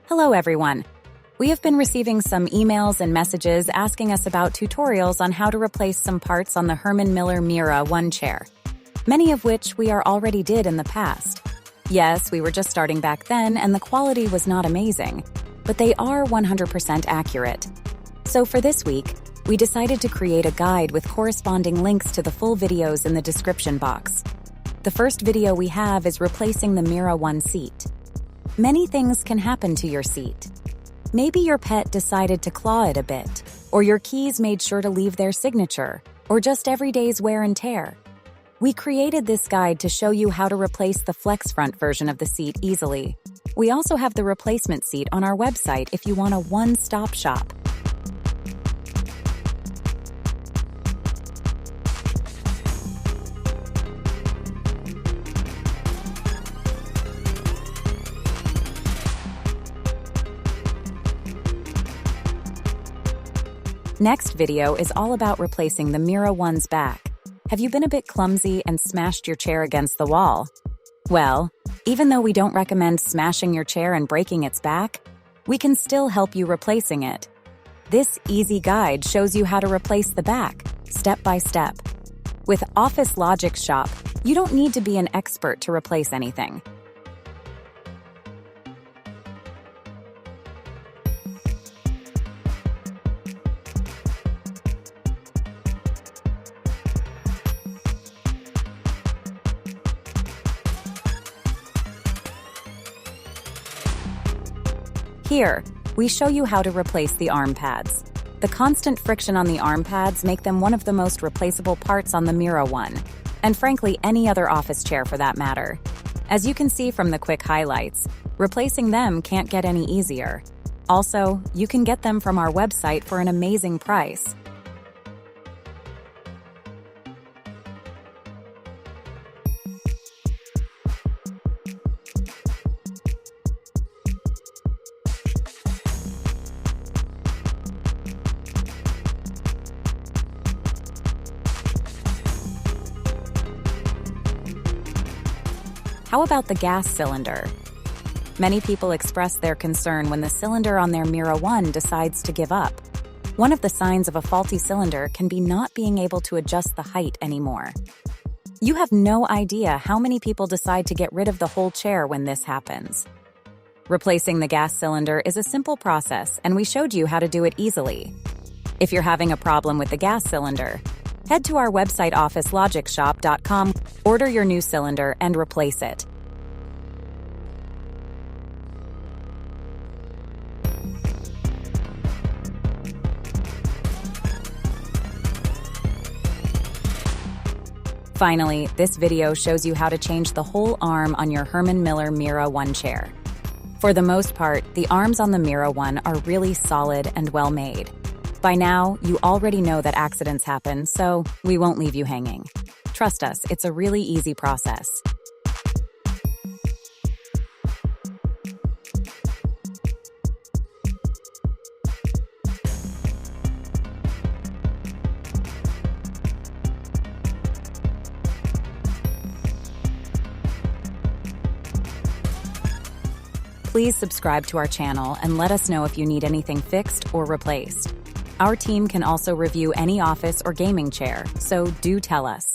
Hello everyone. We have been receiving some emails and messages asking us about tutorials on how to replace some parts on the Herman Miller Mirra One chair, many of which we already did in the past. Yes, we were just starting back then and the quality was not amazing, but they are 100% accurate. So for this week, we decided to create a guide with corresponding links to the full videos in the description box. The first video we have is replacing the Mirra One seat. Many things can happen to your seat. Maybe your pet decided to claw it a bit, or your keys made sure to leave their signature, or just everyday's wear and tear. We created this guide to show you how to replace the flex front version of the seat easily. We also have the replacement seat on our website if you want a one-stop shop. Next video is all about replacing the Mirra One's back. Have you been a bit clumsy and smashed your chair against the wall? Well, even though we don't recommend smashing your chair and breaking its back, we can still help you replacing it. This easy guide shows you how to replace the back, step by step. With OfficeLogix Shop, you don't need to be an expert to replace anything. Here, we show you how to replace the arm pads. The constant friction on the arm pads make them one of the most replaceable parts on the Mirra One, and frankly any other office chair for that matter. As you can see from the quick highlights, replacing them can't get any easier. Also, you can get them from our website for an amazing price. How about the gas cylinder? Many people express their concern when the cylinder on their Mirra One decides to give up. One of the signs of a faulty cylinder can be not being able to adjust the height anymore. You have no idea how many people decide to get rid of the whole chair when this happens. Replacing the gas cylinder is a simple process, and we showed you how to do it easily. If you're having a problem with the gas cylinder, head to our website OfficeLogixShop.com, order your new cylinder, and replace it. Finally, this video shows you how to change the whole arm on your Herman Miller Mirra One chair. For the most part, the arms on the Mirra One are really solid and well made. By now, you already know that accidents happen, so we won't leave you hanging. Trust us, it's a really easy process. Please subscribe to our channel and let us know if you need anything fixed or replaced. Our team can also review any office or gaming chair, so do tell us.